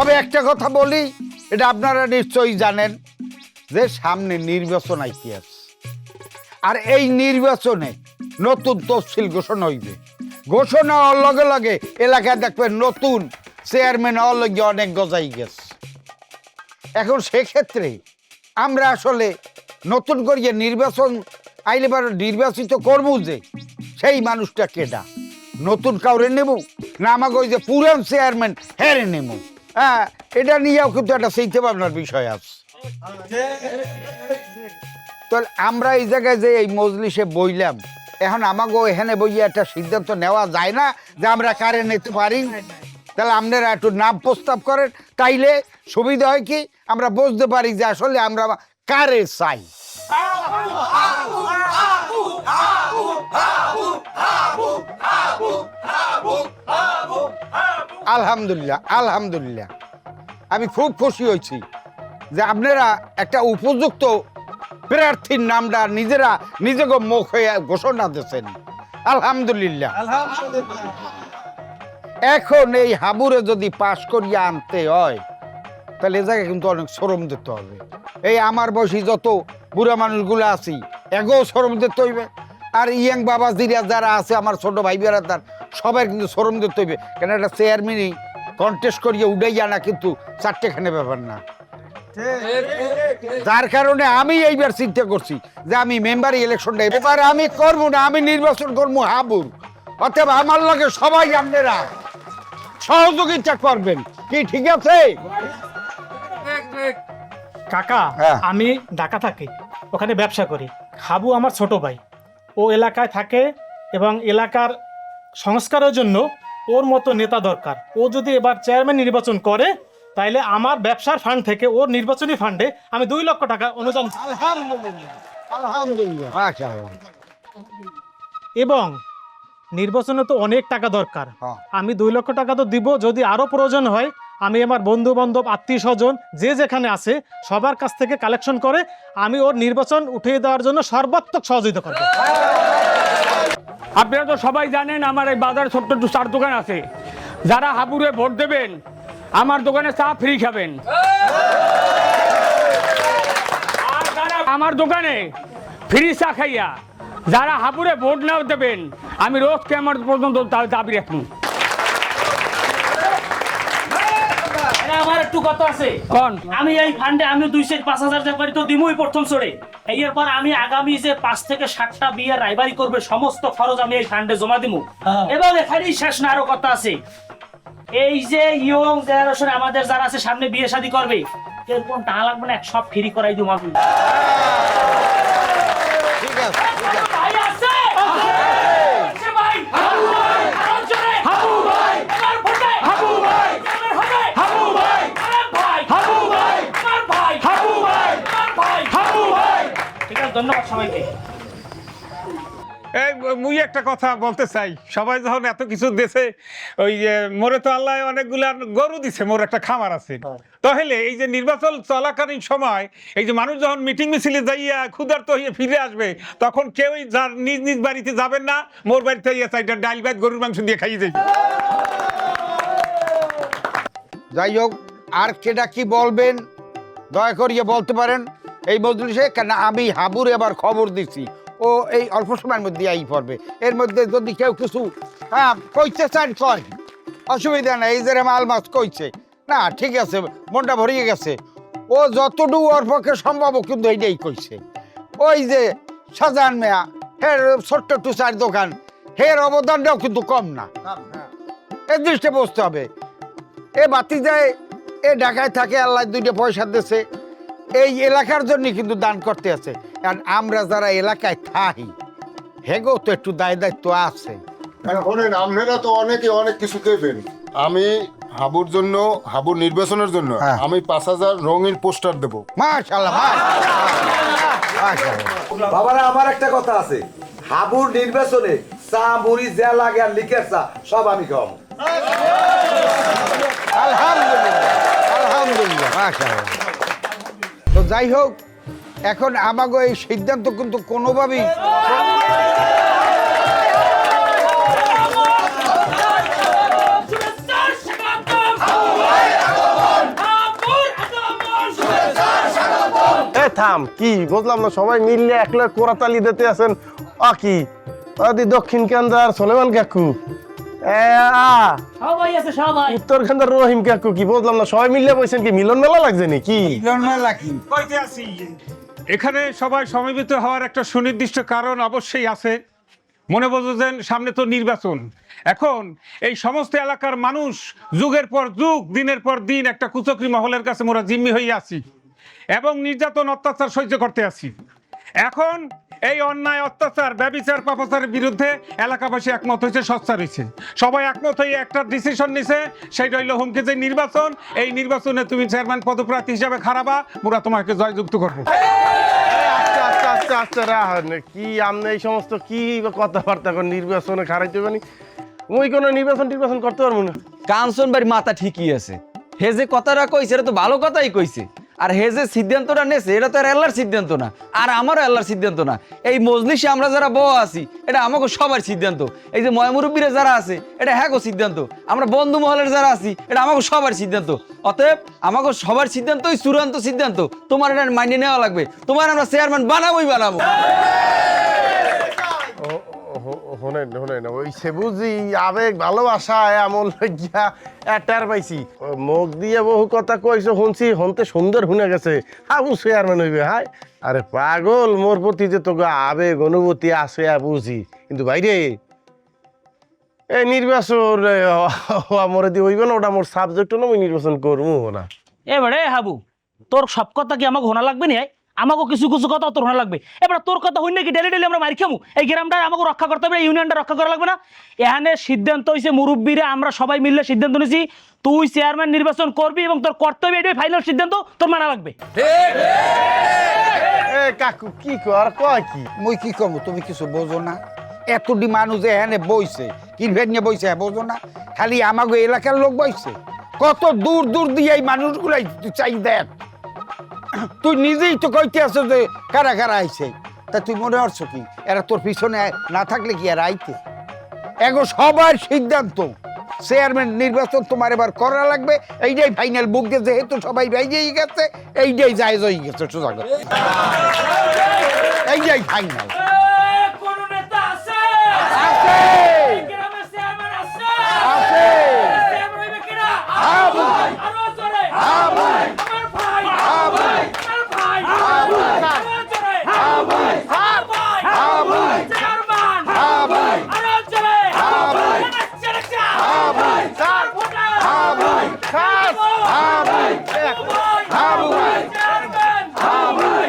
তবে একটা কথা বলি, এটা আপনারা নিশ্চয়ই জানেন যে সামনে নির্বাচন আইপিএস, আর এই নির্বাচনে নতুন তফসিল ঘোষণা হইবে। ঘোষণা হওয়ার লগে লগে এলাকায় দেখবেন নতুন চেয়ারম্যান হওয়ার লগে অনেক গজাই গেছে। এখন সেক্ষেত্রে আমরা আসলে নতুন করিয়ে নির্বাচন আইলে নির্বাচিত করবো যে সেই মানুষটা কেডা, নতুন কাউরে নেব না আমাকে ওই যে পুরান চেয়ারম্যান হেরে নেব? হ্যাঁ, এটা নিয়েও কিন্তু একটা চিন্তা ভাবনার বিষয় আছে। তো আমরা এই জায়গায় যে এই মজলিসে বইলাম, এখন আমাকে এখানে বইয়ে একটা সিদ্ধান্ত নেওয়া যায় না যে আমরা কারে নিতে পারি? তাহলে আপনারা একটু নাম প্রস্তাব করেন, তাইলে সুবিধা হয় কি আমরা বুঝতে পারি যে আসলে আমরা কারে চাই। আলহামদুলিল্লাহ, আলহামদুলিল্লাহ, আমি খুব খুশি হয়েছি যে আপনারা একটা উপযুক্ত প্রার্থীর নামটা নিজেরা নিজেকে মুখে ঘোষণা দিয়েছেন। আলহামদুলিল্লাহ। এখন এই হাবুরে যদি পাশ করিয়ে আনতে হয় তাহলে এ জায়গায় কিন্তু অনেক শ্রম দিতে হবে। এই আমার বয়সী যত বুড়া মানুষগুলো আছি এগোও শ্রম দিতে হইবে, আর ইয়াং বাবাজিরা যারা আছে আমার ছোট ভাই বেড়া তার সবাই কিন্তু শ্রম দিতে হইবে। কেন একটা চেয়ারম্যানই কন্টেস্ট করিয়ে উঠাই আনা কিন্তু চারটেখানে ব্যাপার না। যার কারণে আমি এইবার চিন্তা করছি যে আমি মেম্বার ইলেকশনটা এবার আমি করবো না, আমি নির্বাচন করবো হাবুর। অতএব আমার লগে সবাই আপনারা সহযোগিতা করবেন, কি ঠিক আছে? কাকা, আমি ঢাকা থাকি, ওখানে ব্যবসা করি। হাবু আমার ছোট ভাই, ও এলাকায় থাকে এবং এলাকার সংস্কারের জন্য ওর মতো নেতা দরকার। ও যদি এবার চেয়ারম্যান নির্বাচন করে তাইলে আমার ব্যবসার ফান্ড থেকে ওর নির্বাচনী ফান্ডে আমি 2 লক্ষ টাকা অনুদান। আলহামদুলিল্লাহ, আলহামদুলিল্লাহ, মাশাআল্লাহ। এবং নির্বাচনে তো অনেক টাকা দরকার, আমি 2 লক্ষ টাকা তো দিব। যদি আরো প্রয়োজন হয় আমি আমার বন্ধু বান্ধব আত্মীয় স্বজন যে যেখানে আছে সবার কাছ থেকে কালেকশন করে আমি ওর নির্বাচন উঠিয়ে দেওয়ার জন্য সর্বাত্মক সহযোগিতা করব। আপনারা তো সবাই জানেন আমার এই বাজারে ছোট্ট একটু চার দোকান আছে। যারা হাবুরে ভোট দেবেন আমার দোকানে চা ফ্রি খাবেন, আর যারা আমার দোকানে ফ্রি চা খাইয়া যারা হাবুরে ভোট না দেবেন আমি রোজ কেমন পর্যন্ত দাবি রাখুন। আমার একটু কথা আছে, কোন আমি এই ফান্ডে আমি 2-5,000 টাকা তো দিমই প্রথম চড়ে। এরপর আমি আগামী যে 5 থেকে 7টা বিয়ে রাইবারি করবে সমস্ত খরচ আমি এই ফান্ডে জমা দিমু। এবার এখানেই শেষ না, আরো কথা আছে। এই যে ইয়ং জেনারেশন আমাদের যারা আছে সামনে বিয়ে শাদী করবে, এরকম টাকা লাগবে না, সব ফ্রি করাই দিমু আমি। ঠিক আছে, ভাই আছে আছে ভাই, হাবু ভাই আরো জোরে, হাবু ভাই আমার ভোটে, হাবু ভাই আমার হবে, হাবু ভাই আমার ভাই, হাবু ভাই আমার ভাই, হাবু ভাই আমার ভাই, হাবু ভাই। ঠিক আছে, ধন্যবাদ সবাইকে। এই মুই একটা কথা বলতে চাই, সবাই যখন এত কিছু দেশে ওই যে মোরে তো আল্লাহ অনেকগুলা গরু দিছে, মোর একটা খামার আছে। তাহলে এই যে নির্বাচন চলাকালীন সময় এই যে মানুষ যখন মিটিং মিছিলে যাইয়া ক্ষুধার্ত হয়ে ফিরে আসবে তখন কেউই যার নিজ নিজ বাড়িতে যাবেন না, মোর বাড়িতে ইয়ে চাইটা ডাল ভাত গরুর মাংস দিয়ে খাইয়ে যাই। যাই হোক, আর কেটা কি বলবেন দয়া করিয়ে বলতে পারেন এই মজলিসে। কেন আমি হাবুর এবার খবর দিচ্ছি, ও এই অল্প সময়ের মধ্যে আই পড়বে। এর মধ্যে যদি কেউ কিছু কইতে চান কয়, অসুবিধা নাই। এই যে মাল মাছ কইছে না, ঠিক আছে, মনটা ভরিয়ে গেছে। ও যতটুকু ওর পক্ষে সম্ভব কিন্তু এইটাই কইছে। ওই যে শাহজাহান মিয়া, হের ছোট্ট একটু চার দোকান, হের অবদানটাও কিন্তু কম না, এই দৃষ্টি বুঝতে হবে। এ বাতি যায়, এ ঢাকায় থাকে, আল্লাহ 2টা পয়সা দিয়েছে, এই এলাকার জন্য কিন্তু দান করতে আছে। কারণ আমরা যারা এলাকায় থাকি হেগো তো একটু দায়িত্ব আছে। শোনেন, আপনারা তো অনেকে অনেক কিছু দেবেন। আমি হাবুর জন্য, হাবুর নির্বাচনের জন্য আমি 5,000 রঙিন পোস্টার দেবো। মাশাআল্লাহ, মাশাআল্লাহ। বাবারা, আমার একটা কথা আছে, হাবুর নির্বাচনে চা মুড়ি যা লাগে আর লিখের চা সব আমি খাওয়াবো। আলহামদুলিল্লাহ, আলহামদুলিল্লাহ, মাশাআল্লাহ। তো যাই হোক, এখন আমাকে এই সিদ্ধান্ত কিন্তু কোনোভাবেই থাম কি বুঝলাম না, সবাই মিললে একলা কোরাতালি দিতে আছেন। কি দক্ষিণ কেন্দ্র সোলেমান কাকু, সবাই আছে সবাই। উত্তর কেন্দ্র রহিম কাকু, কি বুঝলাম না, সবাই মিললে বলছেন কি মিলন মেলা লাগছে নাকি? কইতে আছি এখানে সবাই সমবেত হওয়ার একটা সুনির্দিষ্ট কারণ অবশ্যই আছে। মনে বোঝেন সামনে তো নির্বাচন, এখন এই সমস্ত এলাকার মানুষ যুগের পর যুগ দিনের পর দিন একটা কুচক্রী মহলের কাছে মোরা জিম্মি হয়ে আছি এবং নির্যাতন অত্যাচার সহ্য করতে আছি। এখন এই অন্যায় অত্যাচার ব্যভিচার পাপাচারের বিরুদ্ধে এলাকাবাসী একমত হয়েছে, সোচ্চার হয়েছে, সবাই একমত হয়ে একটা ডিসিশন নিছে, সেইটা হইল হুমকি যে নির্বাচন, এই নির্বাচনে তুমি চেয়ারম্যান পদপ্রার্থী হিসাবে খারাপা, মোরা তোমাকে জয়যুক্ত করবো। আচ্ছা আচ্ছা আচ্ছা আচ্ছা রাহেন, কি আপনি এই সমস্ত কি কথাবার্তা করেন? নির্বাচনে খারাইতে পারি মুই কোনো নির্বাচন করতে পারবো না। কাঞ্চন বাড়ির মাথা ঠিকই আছে, হে যে কথাটা কইছে এটা তো ভালো কথাই কইছে, আর হে যে সিদ্ধান্তটা নেছে এটা তো আর আল্লাহর সিদ্ধান্ত না, আর আমারও আল্লাহর সিদ্ধান্ত না। এই মজলিসে আমরা যারা বউ আছি এটা আমাকে সবার সিদ্ধান্ত, এই যে ময়মুরব্বীরা যারা আছে এটা হ্যাঁ সিদ্ধান্ত, আমরা বন্ধু মহলের যারা আছি এটা আমাকে সবার সিদ্ধান্ত। অতএব আমাকে সবার সিদ্ধান্তই চূড়ান্ত সিদ্ধান্ত, তোমার এটা মাইনে নেওয়া লাগবে, তোমার আমরা চেয়ারম্যান বানাবোই বানাবো। শোনেন ওই সে বুঝি আবেগ ভালোবাসা এমন লজ্জা এটার পাইছি, মুখ দিয়ে বহু কথা কইছো শুনছি, হনতে সুন্দর শুনে গেছে হাবু চেয়ারম্যান হইবে। হাই আরে পাগল, মোর প্রতি যে তোকে আবেগ অনুভূতি আছে বুঝি, কিন্তু বাইরে এই নির্বাচন মরে দিয়ে হইবে না, ওটা মোর সাবজেক্ট না, আমি নির্বাচন করবো না। এবারে হাবু তোর সব কথা কি আমাকে হোনা লাগবে না? আমাকে কিছু কিছু কথা তোর হোনা লাগবে। এবার তোর কথা হই নাকি ডেলি ডেলি আমরা মারি খামু? এই গ্রামটা আমাকে রক্ষা করতে হবে, ইউনিয়নটা রক্ষা করা লাগবে না? এখানে সিদ্ধান্ত হয়েছে মুরব্বীরা আমরা সবাই মিললে সিদ্ধান্ত নিয়েছি তুই চেয়ারম্যান নির্বাচন করবি এবং তোর কর্তব্য, এটাই ফাইনাল সিদ্ধান্ত, তোর মানা লাগবে। এ কাকু কি কর কয় কি? মুই কি করবো, তুমি কিছু বোঝো না? এতটি মানুষ এখানে বইছে, কিনভেট নিয়ে বইছে, বোঝো না? খালি আমাকে এলাকার লোক বইছে, কত দূর দূর দিয়ে এই মানুষগুলাই তুই চাই দেখ। তুই নিজেই তো কইতে আছো যে কারা কারা আইছে, তা তুই মনে করছো কি এরা তোর পিছনে না থাকলে কি আর আইতে? এগো সবার সিদ্ধান্ত চেয়ারম্যান নির্বাচন তোমার এবার করা লাগবে, এইটাই ফাইনাল বুক দিয়ে, যেহেতু সবাই বাইরেই গেছে এইটাই জায়েজ হয়ে গেছে, সোজা কথা এইটাই ফাইনাল।